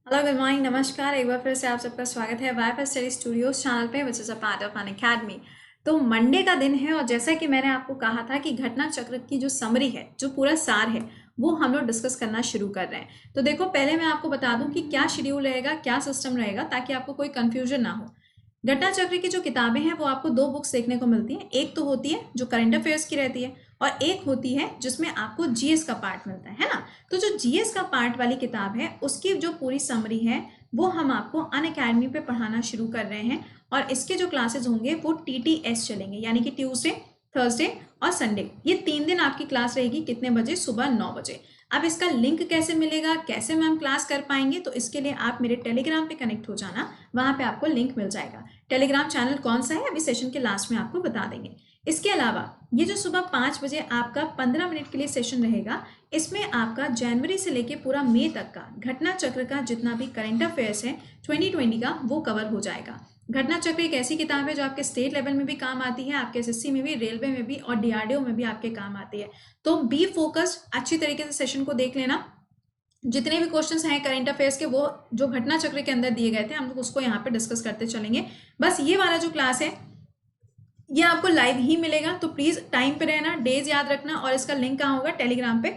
Hello good morning, नमस्कार। एक बार फिर से आप सबका स्वागत है वाईफाई स्टडी स्टूडियोज चैनल पे, which is a part of an academy. तो मंडे का दिन है और जैसा कि मैंने आपको कहा था कि घटना चक्र की जो समरी है, जो पूरा सार है, वो हम लोग डिस्कस करना शुरू कर रहे हैं। तो देखो, पहले मैं आपको बता दूं कि क्या शेड्यूल रहेगा, क्या सिस्टम रहेगा, ताकि आपको कोई कंफ्यूजन ना हो। घटना चक्र की जो किताबें हैं वो आपको दो बुक्स देखने को मिलती हैं। एक तो होती है जो करंट अफेयर्स की रहती है और एक होती है जिसमें आपको जीएस का पार्ट मिलता है ना। तो जो जीएस का पार्ट वाली किताब है उसकी जो पूरी समरी है वो हम आपको अन अकेडमी पे पढ़ाना शुरू कर रहे हैं और इसके जो क्लासेस होंगे वो टीटीएस चलेंगे, यानी कि ट्यूसडे, थर्सडे और संडे। ये 3 दिन आपकी क्लास रहेगी। कितने बजे? सुबह 9 बजे। अब इसका लिंक कैसे मिलेगा, कैसे मैम क्लास कर पाएंगे, तो इसके लिए आप मेरे टेलीग्राम पे कनेक्ट हो जाना, वहां पे आपको लिंक मिल जाएगा। टेलीग्राम चैनल कौन सा है अभी सेशन के लास्ट में आपको बता देंगे। इसके अलावा ये जो सुबह 5 बजे आपका 15 मिनट के लिए सेशन रहेगा, इसमें आपका जनवरी से लेके पूरा मई तक का घटना चक्र का जितना भी करंट अफेयर्स है 2020 का, वो कवर हो जाएगा। घटना चक्र एक ऐसी किताब है जो आपके स्टेट लेवल में भी काम आती है, आपके एसएससी में भी, रेलवे में भी और डीआरडीओ में भी आपके काम आती है। तो बी फोकस्ड, अच्छी तरीके से सेशन को देख लेना। जितने भी क्वेश्चंस हैं करंट अफेयर्स के, वो जो घटना चक्र के अंदर दिए गए थे, हम लोग उसको यहाँ पे डिस्कस करते चलेंगे। बस ये वाला जो क्लास है ये आपको लाइव ही मिलेगा, तो प्लीज टाइम पे रहना, डेज याद रखना। और इसका लिंक कहाँ होगा? टेलीग्राम पे।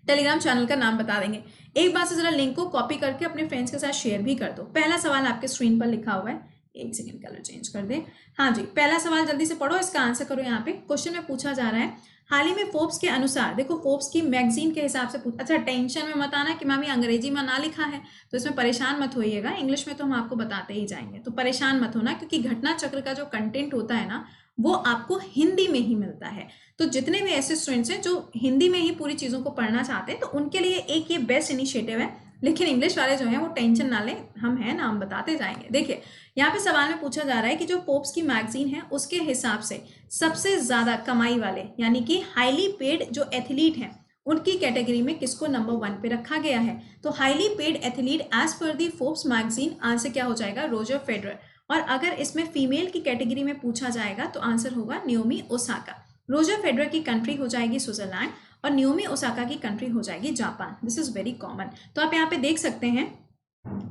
टेलीग्राम चैनल का नाम बता देंगे। एक बार से जरा लिंक को कॉपी करके अपने फ्रेंड्स के साथ शेयर भी कर दो। पहला सवाल आपके स्क्रीन पर लिखा हुआ है, एक सेकंड कलर चेंज कर दे। हाँ जी, पहला सवाल जल्दी से पढ़ो, इसका आंसर करो। यहाँ पे क्वेश्चन में पूछा जा रहा है, हाल ही में फोर्ब्स के अनुसार, देखो फोर्ब्स की मैगजीन के हिसाब से अच्छा, टेंशन में मत आना कि मैम ये अंग्रेजी में ना लिखा है, तो इसमें परेशान मत होइएगा। इंग्लिश में तो हम आपको बताते ही जाएंगे, तो परेशान मत होना, क्योंकि घटना चक्र का जो कंटेंट होता है ना, वो आपको हिंदी में ही मिलता है। तो जितने भी ऐसे स्टूडेंट्स हैं जो हिंदी में ही पूरी चीज़ों को पढ़ना चाहते हैं, तो उनके लिए एक ये बेस्ट इनिशिएटिव है। लेकिन इंग्लिश वाले जो हैं वो टेंशन ना लें, हम हैं ना, हम बताते जाएंगे। देखिए, यहाँ पे सवाल में पूछा जा रहा है कि जो पोप्स की मैगजीन है उसके हिसाब से सबसे ज्यादा कमाई वाले, यानी कि हाईली पेड जो एथलीट हैं, उनकी कैटेगरी में किसको नंबर 1 पे रखा गया है। तो highly paid athlete as per दी फोर्ब्स मैगजीन, आंसर क्या हो जाएगा? Roger Federer. और अगर इसमें फीमेल की कैटेगरी में पूछा जाएगा तो आंसर होगा न्योमी ओसाका। रोजर फेडरर की कंट्री हो जाएगी स्विट्जरलैंड और न्योमी ओसाका की कंट्री हो जाएगी Japan. This is very common. तो आप यहाँ पे देख सकते हैं,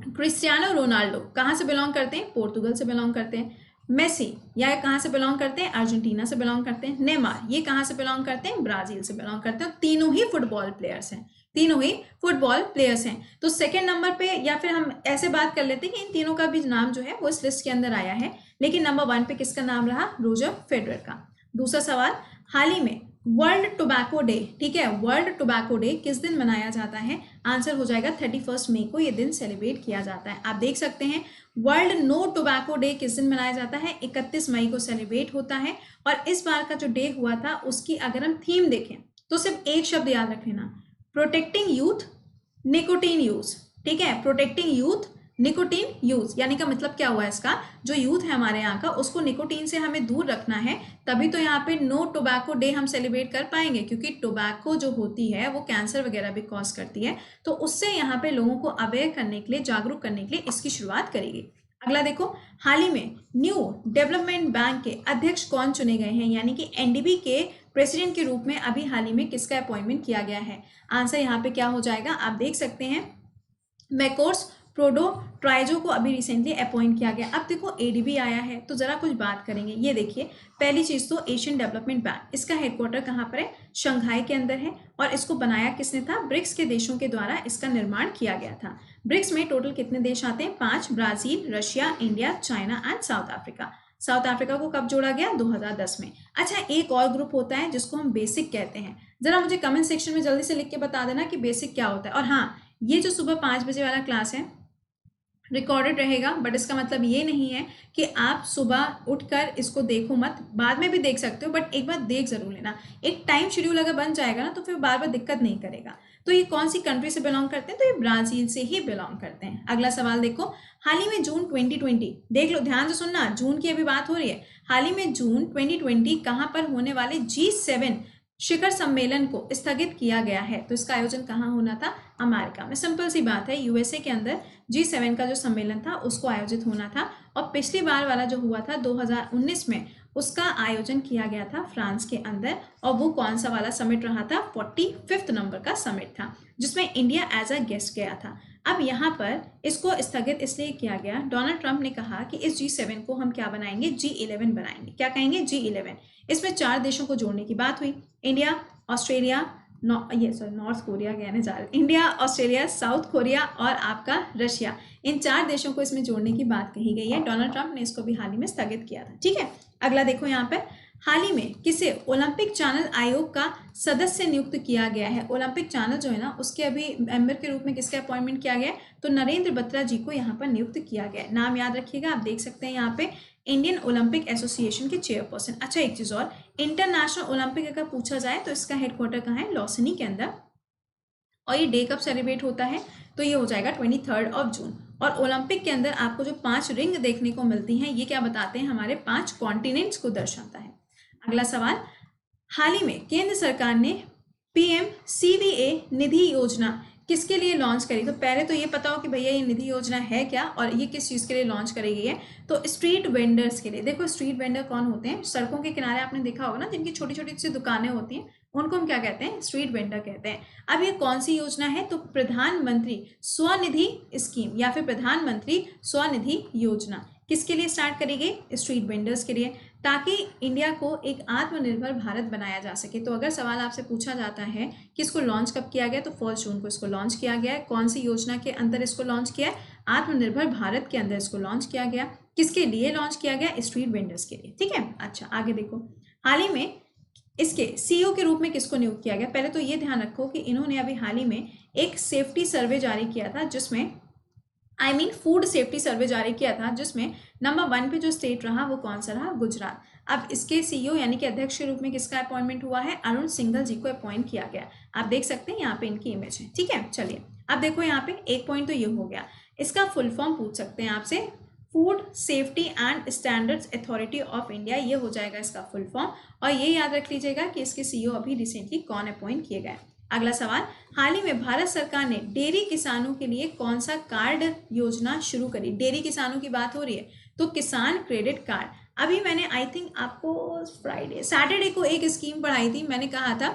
क्रिस्टियानो रोनाल्डो कहाँ से बिलोंग करते हैं? पोर्तुगल से बिलोंग करते हैं। मेसी या कहाँ से बिलोंग करते हैं? अर्जेंटीना से बिलोंग करते हैं। नेमार ये कहाँ से बिलोंग करते हैं? ब्राजील से बिलोंग करते हैं। तीनों ही फुटबॉल प्लेयर्स हैं, तीनों ही फुटबॉल प्लेयर्स हैं। तो सेकंड नंबर पे, या फिर हम ऐसे बात कर लेते हैं कि इन तीनों का भी नाम जो है वो इस लिस्ट के अंदर आया है, लेकिन नंबर 1 पे किसका नाम रहा? रोजर फेडरर का। दूसरा सवाल, हाल ही में वर्ल्ड टोबैको डे, ठीक है, वर्ल्ड टोबैको डे किस दिन मनाया जाता है? आंसर हो जाएगा 31 मई को ये दिन सेलिब्रेट किया जाता है। आप देख सकते हैं, वर्ल्ड नो टोबैको डे किस दिन मनाया जाता है? 31 मई को सेलिब्रेट होता है। और इस बार का जो डे हुआ था उसकी अगर हम थीम देखें तो सिर्फ एक शब्द याद रख लेना, प्रोटेक्टिंग यूथ निकोटीन यूज। ठीक है, प्रोटेक्टिंग यूथ निकोटीन यूज, यानी का मतलब क्या हुआ इसका? जो यूथ है हमारे यहाँ का, उसको निकोटीन से हमें दूर रखना है, तभी तो यहाँ पे नो टोबैको डे हम सेलिब्रेट कर पाएंगे, क्योंकि टोबैको जो होती है वो कैंसर वगैरह भी कॉज करती है। तो उससे यहाँ पे लोगों को अवेयर करने के लिए, जागरूक करने के लिए इसकी शुरुआत करेगी। अगला देखो, हाल ही में न्यू डेवलपमेंट बैंक के अध्यक्ष कौन चुने गए हैं? यानी कि एनडीबी के प्रेसिडेंट के रूप में अभी हाल ही में किसका अपॉइंटमेंट किया गया है? आंसर यहाँ पे क्या हो जाएगा? आप देख सकते हैं, मैकोर्स प्रोडो ट्राइजो को अभी रिसेंटली अपॉइंट किया गया। अब देखो एडीबी आया है, तो जरा कुछ बात करेंगे। ये देखिए, पहली चीज तो एशियन डेवलपमेंट बैंक, इसका हेडक्वार्टर कहाँ पर है? शंघाई के अंदर है। और इसको बनाया किसने था? ब्रिक्स के देशों के द्वारा इसका निर्माण किया गया था। ब्रिक्स में टोटल कितने देश आते हैं? 5, Brazil, Russia, India, China and south Africa. South Africa को कब जोड़ा गया? 2010 में। अच्छा, एक और ग्रुप होता है जिसको हम बेसिक कहते हैं। जरा मुझे कमेंट सेक्शन में जल्दी से लिख के बता देना कि बेसिक क्या होता है। और हाँ, ये जो सुबह 5 बजे वाला क्लास है रिकॉर्डेड रहेगा, बट इसका मतलब ये नहीं है कि आप सुबह उठकर इसको देखो मत, बाद में भी देख सकते हो, बट एक बार देख जरूर लेना। एक टाइम शेड्यूल अगर बन जाएगा ना तो फिर बार बार दिक्कत नहीं करेगा। तो ये कौन सी कंट्री से बिलोंग करते हैं? तो ये ब्राजील से ही बिलोंग करते हैं। अगला सवाल देखो, हाल ही में जून 2020, देख लो ध्यान से सुनना, जून की अभी बात हो रही है। हाल ही में जून 2020 कहाँ पर होने वाले G7 शिखर सम्मेलन को स्थगित किया गया है? तो इसका आयोजन कहाँ होना था? अमेरिका में। सिंपल सी बात है, यूएसए के अंदर G7 का जो सम्मेलन था उसको आयोजित होना था। और पिछली बार वाला जो हुआ था 2019 में, उसका आयोजन किया गया था फ्रांस के अंदर। और वो कौन सा वाला समिट रहा था? 45th नंबर का समिट था, जिसमें इंडिया एज अ गेस्ट गया था। अब यहाँ पर इसको स्थगित इसलिए किया गया, डोनाल्ड ट्रंप ने कहा कि इस G7 को हम क्या बनाएंगे, G11 बनाएंगे। क्या कहेंगे, G11। इसमें 4 देशों को जोड़ने की बात हुई, इंडिया, ऑस्ट्रेलिया, नॉर्थ कोरिया कहने जा रहे, इंडिया, ऑस्ट्रेलिया, साउथ कोरिया और आपका रशिया, इन 4 देशों को इसमें जोड़ने की बात कही गई है। डोनाल्ड ट्रंप ने इसको भी हाल ही में स्थगित किया था। ठीक है, अगला देखो यहाँ पे, हाल ही में किसे ओलंपिक चैनल आयोग का सदस्य नियुक्त किया गया है। ओलंपिक चैनल जो है ना, उसके अभी मेंबर के रूप में किसके अपॉइंटमेंट किया गया है, तो नरेंद्र बत्रा जी को यहाँ पर नियुक्त किया गया है। नाम याद रखिएगा, आप देख सकते हैं यहाँ पे, इंडियन ओलंपिक एसोसिएशन के चेयरपर्सन। अच्छा, एक चीज और, इंटरनेशनल ओलंपिक अगर पूछा जाए तो इसका हेडक्वार्टर कहाँ है, लॉसनी के अंदर। और ये डे कब सेलिब्रेट होता है, तो ये हो जाएगा 23 जून। और ओलंपिक के अंदर आपको जो 5 रिंग देखने को मिलती हैं, ये क्या बताते हैं, हमारे 5 कॉन्टिनेंट्स को दर्शाता है। अगला सवाल, हाल ही में केंद्र सरकार ने PMCVA निधि योजना किसके लिए लॉन्च करी। तो पहले तो ये पता हो कि भैया ये निधि योजना है क्या और ये किस चीज़ के लिए लॉन्च करी गई है। तो स्ट्रीट वेंडर्स के लिए। देखो स्ट्रीट वेंडर कौन होते हैं, सड़कों के किनारे आपने देखा होगा ना, जिनकी छोटी छोटी सी दुकानें होती हैं, उनको हम क्या कहते हैं, स्ट्रीट वेंडर कहते हैं। अब ये कौन सी योजना है, तो प्रधानमंत्री स्वनिधि स्कीम या फिर प्रधानमंत्री स्वनिधि योजना किसके लिए स्टार्ट करी गई, स्ट्रीट वेंडर्स के लिए, ताकि इंडिया को एक आत्मनिर्भर भारत बनाया जा सके। तो अगर सवाल आपसे पूछा जाता है कि इसको लॉन्च कब किया गया, तो 1 जून को इसको लॉन्च किया गया है। कौन सी योजना के अंदर इसको लॉन्च किया है, आत्मनिर्भर भारत के अंदर इसको लॉन्च किया गया। किसके लिए लॉन्च किया गया, स्ट्रीट वेंडर्स के लिए। ठीक है, अच्छा आगे देखो, हाल ही में इसके CEO के रूप में किसको नियुक्त किया गया। पहले तो ये ध्यान रखो कि इन्होंने अभी हाल ही में एक सेफ्टी सर्वे जारी किया था, जिसमें फूड सेफ्टी सर्वे जारी किया था, जिसमें नंबर 1 पे जो स्टेट रहा वो कौन सा रहा, गुजरात। अब इसके CEO यानी कि अध्यक्ष के रूप में किसका अपॉइंटमेंट हुआ है, अरुण सिंघल जी को अपॉइंट किया गया। आप देख सकते हैं यहाँ पे इनकी इमेज है। ठीक है, चलिए अब देखो यहाँ पे एक पॉइंट तो ये हो गया, इसका फुल फॉर्म पूछ सकते हैं आपसे, food safety and standards authority of India, ये हो जाएगा इसका फुल फॉर्म। और ये याद रख लीजिएगा कि इसके CEO अभी रिसेंटली कौन अपॉइंट किए गए। अगला सवाल, हाल ही में भारत सरकार ने डेयरी किसानों के लिए कौन सा कार्ड योजना शुरू करी। डेयरी किसानों की बात हो रही है तो किसान क्रेडिट कार्ड। अभी मैंने आई थिंक आपको सैटरडे को एक स्कीम पढ़ाई थी, मैंने कहा था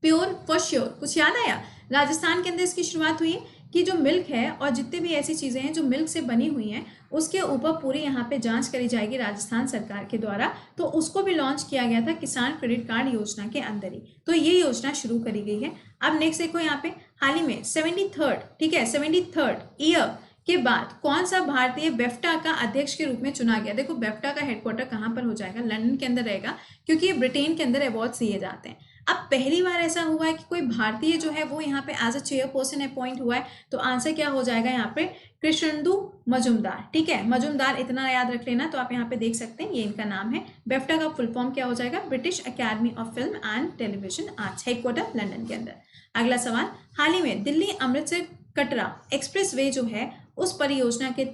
प्योर फॉर श्योर, कुछ याद आया। राजस्थान के अंदर इसकी शुरुआत हुई कि जो मिल्क है और जितने भी ऐसी चीज़ें हैं जो मिल्क से बनी हुई हैं, उसके ऊपर पूरी यहाँ पे जांच करी जाएगी राजस्थान सरकार के द्वारा। तो उसको भी लॉन्च किया गया था किसान क्रेडिट कार्ड योजना के अंदर ही। तो ये योजना शुरू करी गई है। अब नेक्स्ट देखो यहाँ पे, हाल ही में 73rd, ठीक है, 73rd ईयर के बाद कौन सा भारतीय बेफ्टा का अध्यक्ष के रूप में चुना गया। देखो बेफ्टा का हेडक्वार्टर कहाँ पर हो जाएगा, लंदन के अंदर रहेगा, क्योंकि ये ब्रिटेन के अंदर अवार्ड्स दिए जाते हैं। अब पहली बार ऐसा हुआ है कि कोई भारतीय जो है वो यहाँ पे एज अ चेयरपर्सन अपॉइंट हुआ है। तो आंसर क्या हो जाएगा यहाँ पे, कृष्णेंदु मजुमदार। ठीक है, मजुमदार इतना याद रख लेना। तो आप यहाँ पे देख सकते हैं ये इनका नाम है। बेफ्टा का फुल फॉर्म क्या हो जाएगा, British academy of film and television arts, headquarter London के अंदर। अगला सवाल, हाल ही में दिल्ली अमृतसर कटरा एक्सप्रेस वे जो है उस परियोजना के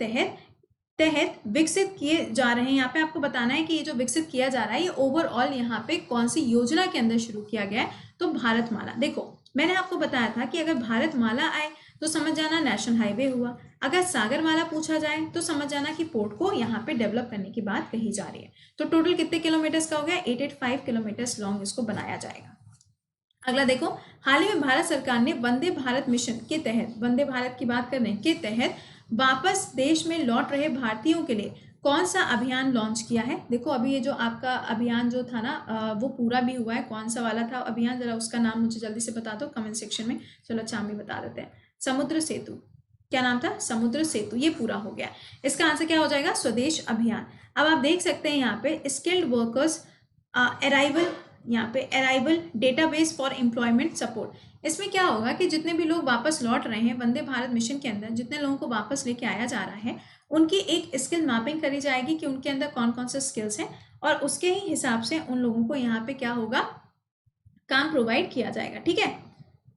तहत विकसित किए जा रहे हैं। यहाँ पे आपको बताना है कि ये जो विकसित किया जा रहा है ये ओवरऑल यहाँ पे कौन सी योजना के अंदर शुरू किया गया है, तो भारतमाला। देखो मैंने आपको बताया था कि अगर भारतमाला आए तो समझ जाना नेशनल हाईवे हुआ, अगर सागरमाला पूछा जाए तो समझ जाना कि पोर्ट को यहाँ पे डेवलप करने की बात कही जा रही है। तो टोटल कितने किलोमीटर्स का हो गया, 885 किलोमीटर्स लॉन्ग इसको बनाया जाएगा। अगला देखो, हाल ही में भारत सरकार ने वंदे भारत मिशन के तहत, वंदे भारत की बात करने के तहत वापस देश में लौट रहे भारतीयों के लिए कौन सा अभियान लॉन्च किया है। देखो अभी ये जो आपका अभियान जो था ना वो पूरा भी हुआ है। कौन सा वाला था अभियान, जरा उसका नाम मुझे जल्दी से बता दो कमेंट सेक्शन में। चलो अच्छा हम भी बता देते हैं, समुद्र सेतु। क्या नाम था, समुद्र सेतु, ये पूरा हो गया। इसका आंसर क्या हो जाएगा, स्वदेश अभियान। अब आप देख सकते हैं यहाँ पे स्किल्ड वर्कर्स अराइवल, यहाँ पे arrival database for employment support. इसमें क्या होगा कि जितने भी लोग वापस लौट रहे हैं वंदे भारत मिशन के अंदर, जितने लोगों को वापस लेके आया जा रहा है उनकी एक स्किल मैपिंग करी जाएगी कि उनके अंदर कौन कौन से स्किल्स हैं, और उसके ही हिसाब से उन लोगों को यहाँ पे क्या होगा, काम प्रोवाइड किया जाएगा। ठीक है,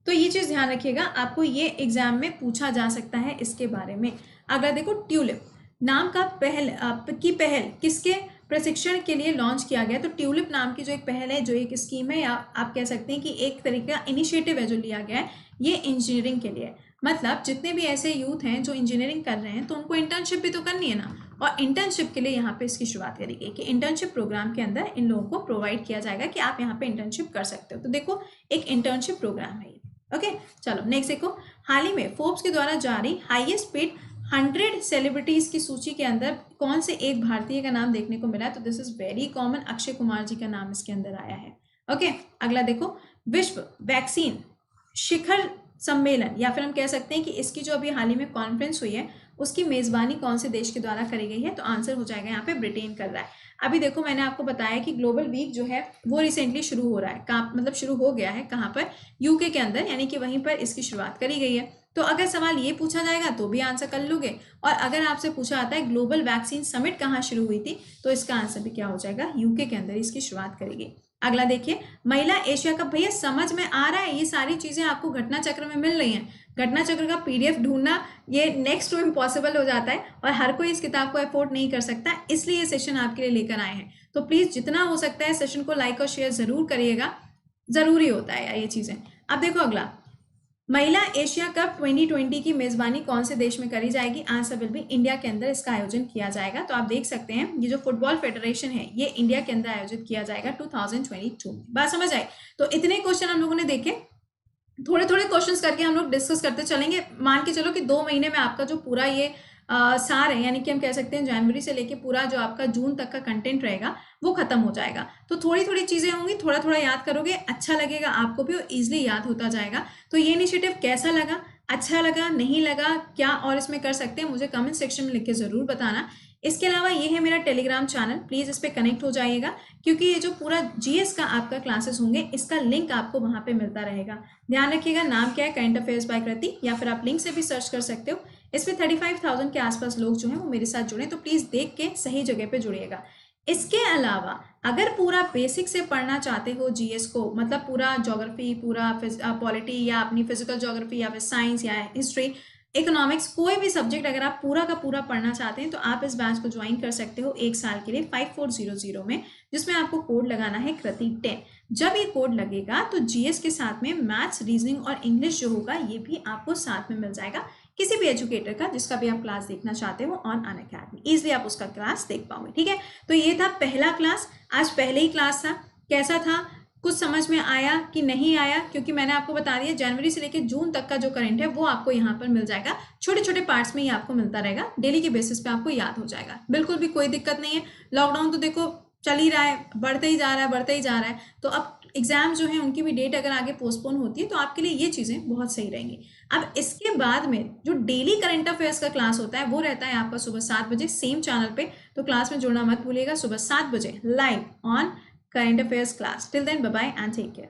तो ये चीज़ ध्यान रखिएगा, आपको ये एग्जाम में पूछा जा सकता है इसके बारे में। अगर देखो ट्यूलिप नाम का पहल किसके प्रशिक्षण के लिए लॉन्च किया गया, तो ट्यूलिप नाम की जो एक पहल है, जो एक स्कीम है, या आप कह सकते हैं कि एक तरीके का इनिशिएटिव है जो लिया गया है, ये इंजीनियरिंग के लिए। मतलब जितने भी ऐसे यूथ हैं जो इंजीनियरिंग कर रहे हैं तो उनको इंटर्नशिप भी तो करनी है ना, और इंटर्नशिप के लिए यहाँ पे इसकी शुरुआत करी गई कि इंटर्नशिप प्रोग्राम के अंदर इन लोगों को प्रोवाइड किया जाएगा कि आप यहाँ पे इंटर्नशिप कर सकते हो। तो देखो एक इंटर्नशिप प्रोग्राम है ये। ओके चलो नेक्स्ट देखो, हाल ही में फोर्ब्स के द्वारा जारी हाईएस्ट पेड 100 सेलिब्रिटीज की सूची के अंदर कौन से एक भारतीय का नाम देखने को मिला है? तो this is very common, Akshay Kumar ji का नाम इसके अंदर आया है। ओके, अगला देखो, विश्व वैक्सीन शिखर सम्मेलन, या फिर हम कह सकते हैं कि इसकी जो अभी हाल ही में कॉन्फ्रेंस हुई है उसकी मेजबानी कौन से देश के द्वारा करी गई है? तो आंसर हो जाएगा यहाँ पे ब्रिटेन कर रहा है। अभी देखो, मैंने आपको बताया कि ग्लोबल वीक जो है वो रिसेंटली शुरू हो रहा है, कहाँ मतलब शुरू हो गया है, कहाँ पर? यूके के अंदर, यानी कि वहीं पर इसकी शुरुआत करी गई है। तो अगर सवाल ये पूछा जाएगा तो भी आंसर कर लोगे, और अगर आपसे पूछा आता है ग्लोबल वैक्सीन समिट कहाँ शुरू हुई थी, तो इसका आंसर भी क्या हो जाएगा? यूके के अंदर इसकी शुरुआत करी गई। अगला देखिए, महिला एशिया कप। भैया समझ में आ रहा है, ये सारी चीजें आपको घटना चक्र में मिल रही हैं। घटना चक्र का पीडीएफ ढूंढना ये नेक्स्ट टू इम्पॉसिबल हो जाता है, और हर कोई इस किताब को अफोर्ड नहीं कर सकता, इसलिए ये सेशन आपके लिए लेकर आए हैं। तो प्लीज जितना हो सकता है सेशन को लाइक और शेयर जरूर करिएगा, जरूरी होता है यार ये चीजें। अब देखो अगला, महिला एशिया कप 2020 की मेजबानी कौन से देश में करी जाएगी? आंसर विल बी इंडिया के अंदर इसका आयोजन किया जाएगा। तो आप देख सकते हैं ये जो फुटबॉल फेडरेशन है ये इंडिया के अंदर आयोजित किया जाएगा 2022 में। बात समझ आई? तो इतने क्वेश्चन हम लोगों ने देखे, थोड़े थोड़े क्वेश्चंस करके हम लोग डिस्कस करते चलेंगे। मान के चलो कि 2 महीने में आपका जो पूरा ये सार है, यानी कि हम कह सकते हैं जनवरी से लेके पूरा जो आपका जून तक का कंटेंट रहेगा वो खत्म हो जाएगा। तो थोड़ी थोड़ी चीजें होंगी, थोड़ा थोड़ा याद करोगे, अच्छा लगेगा आपको भी और इजिली याद होता जाएगा। तो ये इनिशिएटिव कैसा लगा, अच्छा लगा, नहीं लगा, क्या और इसमें कर सकते हैं, मुझे कमेंट सेक्शन में लिख के जरूर बताना। इसके अलावा ये है मेरा टेलीग्राम चैनल, प्लीज इस पे कनेक्ट हो जाइएगा, क्योंकि ये जो पूरा जीएस का आपका क्लासेस होंगे इसका लिंक आपको वहां पे मिलता रहेगा। ध्यान रखिएगा, नाम क्या है? करंट अफेयर्स बाय कृति, या फिर आप लिंक से भी सर्च कर सकते हो। इसमें 35,000 के आसपास लोग जो हैं वो मेरे साथ जुड़े, तो प्लीज देख के सही जगह पे जुड़िएगा। इसके अलावा अगर पूरा बेसिक से पढ़ना चाहते हो जीएस को, मतलब पूरा ज्योग्राफी, पूरा पॉलिटी, या अपनी फिजिकल ज्योग्राफी, या फिर साइंस या हिस्ट्री, इकोनॉमिक्स, कोई भी सब्जेक्ट अगर आप पूरा का पूरा पढ़ना चाहते हैं तो आप इस बैच को ज्वाइन कर सकते हो 1 साल के लिए 5400 में, जिसमें आपको कोड लगाना है कृति 10। जब ये कोड लगेगा तो जीएस के साथ में मैथ्स, रीजनिंग और इंग्लिश जो होगा ये भी आपको साथ में मिल जाएगा, किसी भी एजुकेटर का जिसका भी आप क्लास देखना चाहते हो ऑन अनअकैडमी, इजिली आप उसका क्लास देख पाओगे। ठीक है, तो ये था पहला क्लास, आज पहले ही क्लास था। कैसा था, कुछ समझ में आया कि नहीं आया? क्योंकि मैंने आपको बता दिया जनवरी से लेकर जून तक का जो करंट है वो आपको यहाँ पर मिल जाएगा, छोटे छोटे पार्ट्स में ही आपको मिलता रहेगा, डेली के बेसिस पे आपको याद हो जाएगा, बिल्कुल भी कोई दिक्कत नहीं है। लॉकडाउन तो देखो चल ही रहा है, बढ़ते ही जा रहा है, बढ़ते ही जा रहा है, तो अब एग्जाम जो है उनकी भी डेट अगर आगे पोस्टपोन होती है तो आपके लिए ये चीजें बहुत सही रहेंगी। अब इसके बाद में जो डेली करंट अफेयर्स का क्लास होता है वो रहता है आपका सुबह 7 बजे सेम चैनल पे, तो क्लास में जुड़ना मत भूलिएगा, सुबह 7 बजे live on current affairs class. Till then bye bye and take care.